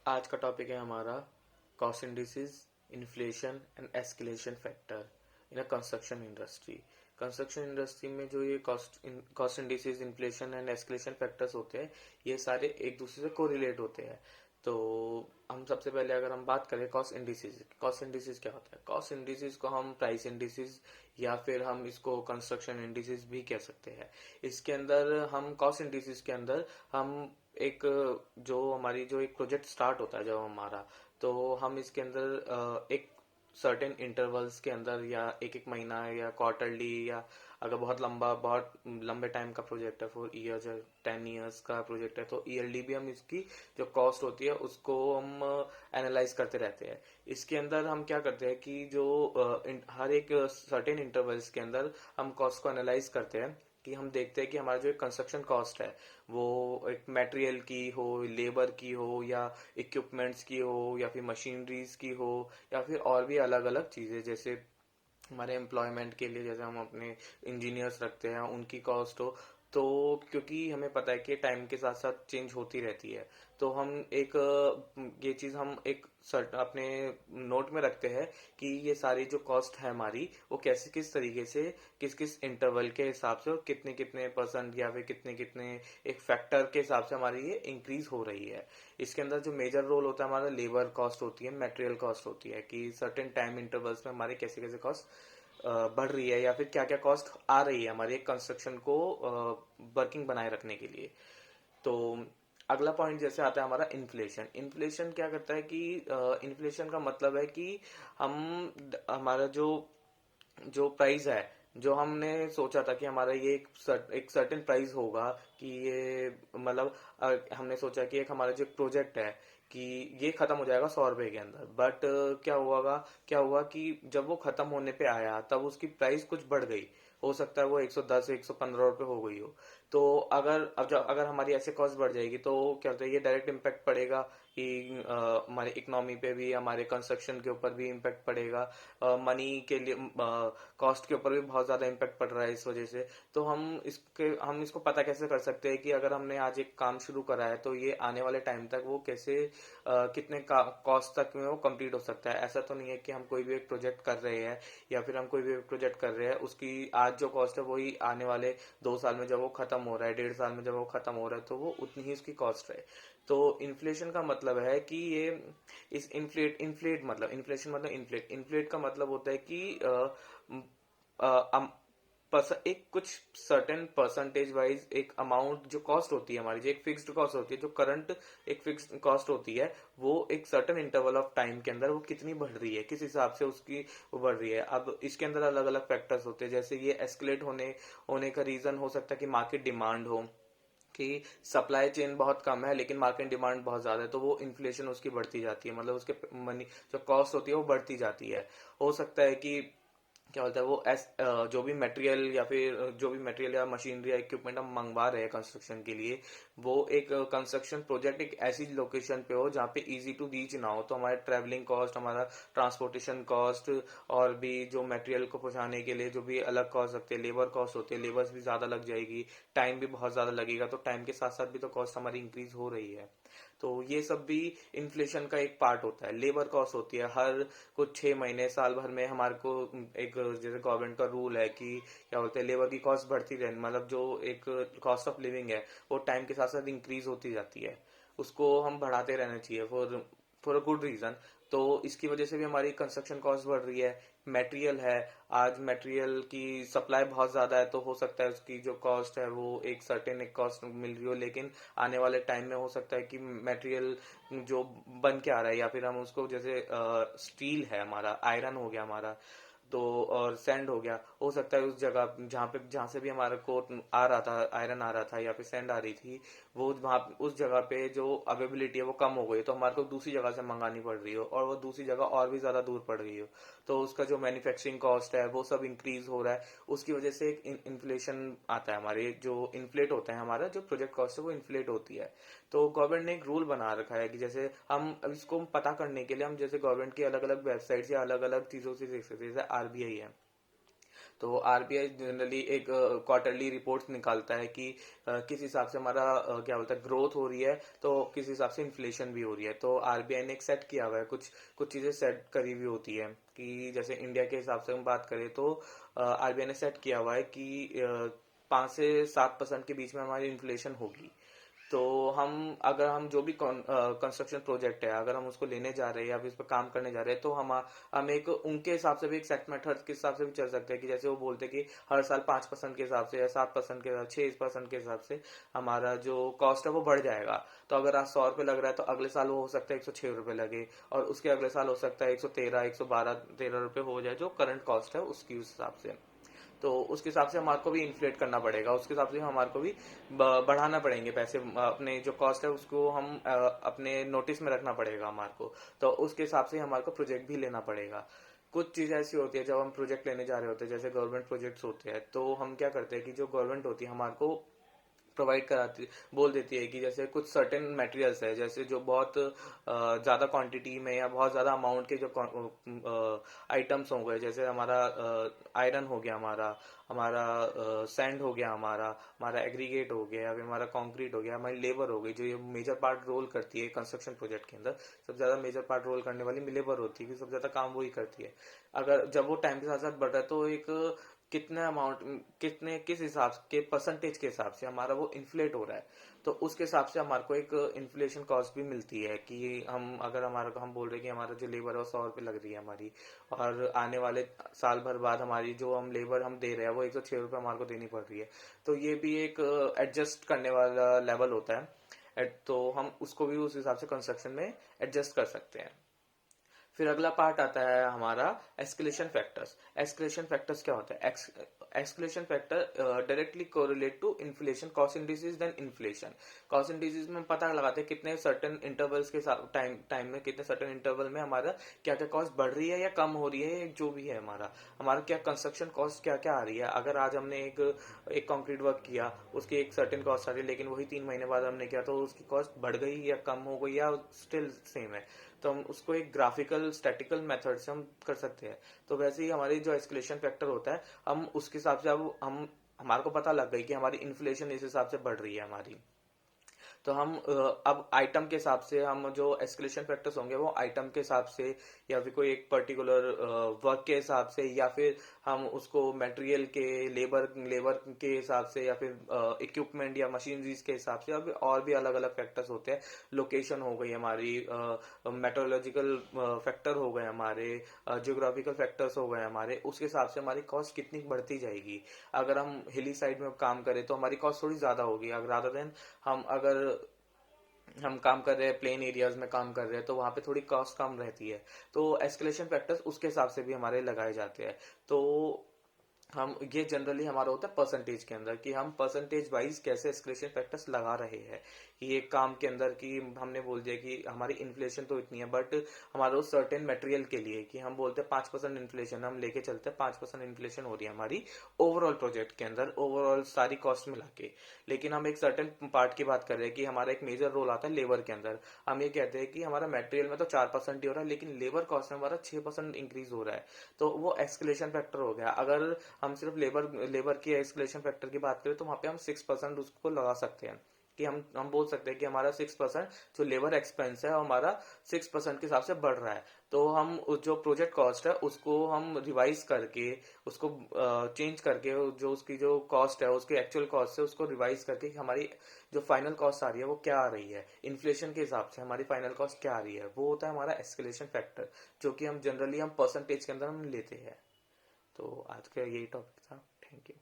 आज का टॉपिक है हमारा cost indices, inflation and escalation factor in a construction industry. Construction industry में जो ये cost indices, inflation and escalation factors होते हैं, ये सारे एक दूसरे से कोरिलेट होते हैं। तो हम सबसे पहले अगर हम बात करें कॉस्ट इंडिसेस क्या होता है? कॉस्ट इंडिसेस को हम प्राइस इंडिसेस या फिर हम इसको कंस्ट्रक्शन इंडिसेस भी कह सकते हैं। इसके अंदर हम कॉस्ट इंडिसेस के अंदर हम एक जो एक प्रोजेक्ट स्टार्ट होता है जब हमारा, तो हम इसके अंदर एक सर्टेन इंटरवल्स के अंदर या एक एक महीना या क्वार्टरली, या अगर बहुत लंबे टाइम का प्रोजेक्ट है, 4 इयर्स या 10 इयर्स का प्रोजेक्ट है, तो ईयरली भी हम इसकी जो कॉस्ट होती है उसको हम एनालाइज करते रहते हैं। इसके अंदर हम क्या करते हैं कि हर एक सर्टेन इंटरवल्स के अंदर हम कॉस्ट को एनालाइज करते हैं, कि हम देखते हैं कि हमारा जो एक कंस्ट्रक्शन कॉस्ट है वो एक मटेरियल की हो, लेबर की हो, या इक्विपमेंट्स की हो, या फिर मशीनरीज की हो, या फिर और भी अलग अलग चीजें, जैसे हमारे एम्प्लॉयमेंट के लिए जैसे हम अपने इंजीनियर्स रखते हैं उनकी कॉस्ट हो। तो क्योंकि हमें पता है कि टाइम के साथ साथ चेंज होती रहती है, तो हम ये चीज हम एक सर्ट अपने नोट में रखते हैं कि ये सारी जो कॉस्ट है हमारी, वो कैसे किस तरीके से किस किस इंटरवल के हिसाब से और कितने कितने परसेंट या फिर कितने कितने एक फैक्टर के हिसाब से हमारी ये इंक्रीज हो रही है। इसके अंदर जो मेजर रोल होता है हमारा लेबर कॉस्ट होती है, मटेरियल कॉस्ट होती है, कि सर्टेन टाइम इंटरवल्स में हमारे कैसे कैसे कॉस्ट बढ़ रही है या फिर क्या क्या कॉस्ट आ रही है हमारे कंस्ट्रक्शन को वर्किंग बनाए रखने के लिए। तो अगला पॉइंट जैसे आता है हमारा इन्फ्लेशन। इन्फ्लेशन क्या करता है कि इन्फ्लेशन का मतलब है कि हम हमारा जो जो प्राइस है, जो हमने सोचा था कि हमारा ये एक सर्टेन प्राइस होगा, कि ये मतलब हमने सोचा कि एक हमारा जो प्रोजेक्ट है कि ये खत्म हो जाएगा 100 रुपए के अंदर, बट क्या हुआ कि जब वो खत्म होने पे आया तब उसकी प्राइस कुछ बढ़ गई। हो सकता है वो 110 115 रुपए हो गई हो। तो अगर हमारी ऐसे कॉस्ट बढ़ जाएगी तो क्या होता है, ये डायरेक्ट इम्पैक्ट पड़ेगा कि हमारे इकोनॉमी पे भी, हमारे कंस्ट्रक्शन के ऊपर भी इम्पैक्ट पड़ेगा, मनी के लिए कॉस्ट के ऊपर भी बहुत ज्यादा इम्पैक्ट पड़ रहा है इस वजह से। तो हम इसको पता कैसे कर सकते हैं कि अगर हमने आज एक काम शुरू करा है तो ये आने वाले टाइम तक वो कैसे कितने कॉस्ट तक में वो कंप्लीट हो सकता है। ऐसा तो नहीं है कि हम कोई भी एक प्रोजेक्ट कर रहे हैं या फिर हम कोई भी प्रोजेक्ट कर रहे हैं, उसकी आज जो कॉस्ट है वही आने वाले 2 साल में जब वो खत्म हो रहा है, 1.5 साल में जब वो खत्म हो रहा है, तो वो उतनी ही उसकी कॉस्ट है। तो इन्फ्लेशन का मतलब है कि ये इस इन्फ्लेट का मतलब होता है कि अ, अम, एक कुछ सर्टेन परसेंटेज वाइज एक अमाउंट जो कॉस्ट होती है हमारी, जो एक फिक्स्ड कॉस्ट होती है, जो करंट एक फिक्स्ड कॉस्ट होती है, वो एक सर्टेन इंटरवल ऑफ टाइम के अंदर वो कितनी बढ़ रही है, किस हिसाब से उसकी वो बढ़ रही है। अब इसके अंदर अलग अलग फैक्टर्स होते हैं, जैसे ये एस्केलेट होने का रीजन हो सकता है कि मार्केट डिमांड हो, कि सप्लाई चेन बहुत कम है लेकिन मार्केट डिमांड बहुत ज्यादा है, तो वो इन्फ्लेशन उसकी बढ़ती जाती है, मतलब उसके मनी जो कॉस्ट होती है वो बढ़ती जाती है। हो सकता है कि क्या होता है जो भी मटेरियल या फिर जो भी मटेरियल या मशीनरी या इक्विपमेंट हम मंगवा रहे हैं कंस्ट्रक्शन के लिए, वो एक कंस्ट्रक्शन प्रोजेक्ट एक ऐसी लोकेशन पे हो जहाँ पे इजी टू रीच ना हो, तो हमारे ट्रैवलिंग कॉस्ट, हमारा ट्रांसपोर्टेशन कॉस्ट, और भी जो मटेरियल को पहुंचाने के लिए जो भी अलग कॉस्ट लगते हैं, लेबर कॉस्ट होती है, लेबर्स भी ज्यादा लग जाएगी, टाइम भी बहुत ज्यादा लगेगा, तो टाइम के साथ साथ भी तो कॉस्ट हमारी इंक्रीज हो रही है। तो ये सब भी इन्फ्लेशन का एक पार्ट होता है। लेबर कॉस्ट होती है, हर कुछ 6 महीने साल भर में हमारे को एक जैसे गवर्नमेंट का रूल है कि क्या बोलते हैं, लेबर की कॉस्ट बढ़ती रहे, मतलब जो एक कॉस्ट ऑफ लिविंग है वो टाइम के साथ साथ इंक्रीज होती जाती है, उसको हम बढ़ाते रहना चाहिए फॉर अ गुड रीजन। तो इसकी वजह से भी हमारी कंस्ट्रक्शन कॉस्ट बढ़ रही है। मटेरियल है, आज मटेरियल की सप्लाई बहुत ज्यादा है, तो हो सकता है उसकी जो कॉस्ट है वो एक सर्टेन एक कॉस्ट मिल रही हो, लेकिन आने वाले टाइम में हो सकता है कि मटेरियल जो बन के आ रहा है, या फिर हम उसको जैसे स्टील है हमारा, आयरन हो गया हमारा, तो और सैंड हो गया, हो सकता है उस जगह जहां से भी हमारे को आ रहा था, आयरन आ रहा था या फिर सैंड आ रही थी, वो वहां उस जगह पे जो अवेबिलिटी है वो कम हो गई, तो हमारे को दूसरी जगह से मंगानी पड़ रही हो, और वो दूसरी जगह और भी ज्यादा दूर पड़ रही हो, तो उसका जो मैन्युफैक्चरिंग कॉस्ट है वो सब इंक्रीज हो रहा है। उसकी वजह से एक इन्फ्लेशन आता है, हमारे जो इन्फ्लेट होता है, हमारा जो प्रोजेक्ट कॉस्ट है वो इन्फ्लेट होती है। तो गवर्नमेंट ने एक रूल बना रखा है कि जैसे हम अब इसको पता करने के लिए हम जैसे गवर्नमेंट की अलग अलग वेबसाइट या अलग अलग चीजों से देख सकते हैं, जैसे आरबीआई है, तो आरबीआई जनरली एक क्वार्टरली रिपोर्ट्स निकालता है कि किस हिसाब से हमारा क्या बोलता है ग्रोथ हो रही है, तो किस हिसाब से इन्फ्लेशन भी हो रही है। तो आरबीआई ने एक सेट किया हुआ है, कुछ कुछ चीजें सेट करी हुई होती है कि जैसे इंडिया के हिसाब से हम बात करें तो आरबीआई ने सेट किया हुआ है कि 5 से 7% के बीच में हमारी इन्फ्लेशन होगी। तो हम अगर हम जो भी कंस्ट्रक्शन प्रोजेक्ट है अगर हम उसको लेने जा रहे हैं या फिर उस पर काम करने जा रहे हैं, तो हम एक उनके हिसाब से भी एक सेट मेथड के हिसाब से भी चल सकते हैं कि जैसे वो बोलते हैं कि हर साल 5% के हिसाब से या 7% के हिसाब 6% के हिसाब से हमारा जो कॉस्ट है वो बढ़ जाएगा। तो अगर आज 100 रुपये लग रहा है तो अगले साल वो हो सकता है 106 रुपये लगे, और उसके अगले साल हो सकता है 113 112 13 रुपये हो जाए जो करंट कॉस्ट है उसकी उस हिसाब से। तो उसके हिसाब से हमारे को भी इन्फ्लेट करना पड़ेगा, उसके हिसाब से हमारे को भी बढ़ाना पड़ेंगे पैसे, अपने जो कॉस्ट है उसको हम अपने नोटिस में रखना पड़ेगा हमारे को। तो उसके हिसाब से हमारे को प्रोजेक्ट भी लेना पड़ेगा। कुछ चीज़ ऐसी होती है जब हम प्रोजेक्ट लेने जा रहे होते हैं, जैसे गवर्नमेंट प्रोजेक्ट्स होते हैं, तो हम क्या करते हैं कि जो गवर्नमेंट होती है हमारे को प्रोवाइड कराती बोल देती है कि जैसे कुछ सर्टेन मटेरियल्स है, जैसे जो बहुत ज़्यादा क्वांटिटी में या बहुत ज़्यादा अमाउंट के जो आइटम्स हो गए, जैसे हमारा आयरन हो गया, हमारा हमारा सैंड हो गया, हमारा हमारा एग्रीगेट हो गया, या फिर हमारा कंक्रीट हो गया, हमारी लेबर हो गई, जो ये मेजर पार्ट रोल करती है कंस्ट्रक्शन प्रोजेक्ट के अंदर। सबसे ज़्यादा मेजर पार्ट रोल करने वाली लेबर होती है, क्योंकि सबसे ज़्यादा काम वही करती है। अगर जब वो टाइम के साथ साथ बढ़ रहा है तो एक कितने अमाउंट कितने किस हिसाब के परसेंटेज के हिसाब से हमारा वो इन्फ्लेट हो रहा है, तो उसके हिसाब से हमारे को एक इन्फ्लेशन कॉस्ट भी मिलती है कि हम अगर हमारा हम बोल रहे हैं कि हमारा जो लेबर है वो 100 रुपये लग रही है हमारी, और आने वाले साल भर बाद हमारी जो हम लेबर हम दे रहे हैं वो 106 रुपये हमारे को देनी पड़ रही है। तो ये भी एक एडजस्ट करने वाला लेवल होता है, तो हम उसको भी उस हिसाब से कंस्ट्रक्शन में एडजस्ट कर सकते हैं। फिर अगला पार्ट आता है हमारा एस्केलेशन फैक्टर्स। एस्केलेशन फैक्टर्स क्या होता है? Escalation factor directly correlate to inflation cost indices then inflation. Cost indices में पता लगाते हैं कितने सर्टेन इंटरवल्स के साथ टाइम में कितने सर्टेन इंटरवल में हमारा क्या क्या कॉस्ट बढ़ रही है या कम हो रही है, जो भी है हमारा हमारा क्या कंस्ट्रक्शन कॉस्ट क्या क्या आ रही है। अगर आज हमने एक कंक्रीट वर्क किया, उसकी एक सर्टेन कॉस्ट आ रही है, लेकिन वही 3 महीने बाद हमने किया तो उसकी कॉस्ट बढ़ गई या कम हो गई या स्टिल सेम है, तो हम उसको एक ग्राफिकल स्टैटिकल मेथड से हम कर सकते हैं। तो वैसे ही हमारी जो एस्केलेशन फैक्टर होता है, हम उसके हिसाब से अब हम हमारे को पता लग गई कि हमारी इन्फ्लेशन इस हिसाब से बढ़ रही है हमारी, तो हम अब आइटम के हिसाब से हम जो एस्केलेशन फैक्टर्स होंगे वो आइटम के हिसाब से या फिर कोई एक पर्टिकुलर वर्क के हिसाब से, या फिर हम उसको मटेरियल के लेबर लेबर के हिसाब से, या फिर इक्विपमेंट या मशीनरीज के हिसाब से, और भी अलग अलग फैक्टर्स होते हैं। लोकेशन हो गई हमारी, मेट्रोलॉजिकल फैक्टर हो गए हमारे, जियोग्राफिकल फैक्टर्स हो गए हमारे, उसके हिसाब से हमारी कॉस्ट कितनी बढ़ती जाएगी। अगर हम हिली साइड में काम करें तो हमारी कॉस्ट थोड़ी ज्यादा होगी, रादर देन हम अगर हम काम कर रहे हैं प्लेन एरियाज में काम कर रहे हैं तो वहां पे थोड़ी कॉस्ट कम रहती है। तो एस्केलेशन फैक्टर्स उसके हिसाब से भी हमारे लगाए जाते हैं। तो हम ये जनरली हमारा होता है परसेंटेज के अंदर कि हम परसेंटेज वाइज कैसे एस्केलेशन फैक्टर्स लगा रहे हैं कि एक काम के अंदर कि हमने बोल दिया कि हमारी इन्फ्लेशन तो इतनी है, बट हमारा उस सर्टेन मटेरियल के लिए कि हम बोलते हैं 5% इन्फ्लेशन हम लेके चलते हैं, 5% इन्फ्लेशन हो रही है हमारी ओवरऑल प्रोजेक्ट के अंदर, ओवरऑल सारी कॉस्ट मिला के। लेकिन हम एक सर्टेन पार्ट की बात कर रहे हैं कि हमारा एक मेजर रोल आता है लेबर के अंदर। हम ये कहते हैं कि हमारा मटेरियल में तो 4% ही हो रहा है, लेकिन लेबर कॉस्ट में हमारा 6% इंक्रीज हो रहा है, तो वो एस्केलेशन फैक्टर हो गया। अगर हम सिर्फ लेबर लेबर की एस्केलेशन फैक्टर की बात करें तो वहां पे हम 6% उसको लगा सकते हैं कि हम बोल सकते हैं कि हमारा 6% जो लेबर एक्सपेंस है हमारा 6% के हिसाब से बढ़ रहा है। तो हम जो प्रोजेक्ट कॉस्ट है उसको हम रिवाइज करके उसको चेंज करके जो उसकी जो कॉस्ट है उसकी एक्चुअल कॉस्ट से उसको रिवाइज करके हमारी जो फाइनल कॉस्ट आ रही है वो क्या आ रही है, इन्फ्लेशन के हिसाब से हमारी फाइनल कॉस्ट क्या आ रही है, वो होता है हमारा एस्केलेशन फैक्टर, जो कि हम जनरली हम परसेंटेज के अंदर हम लेते हैं। तो आज का यही टॉपिक था। Thank you.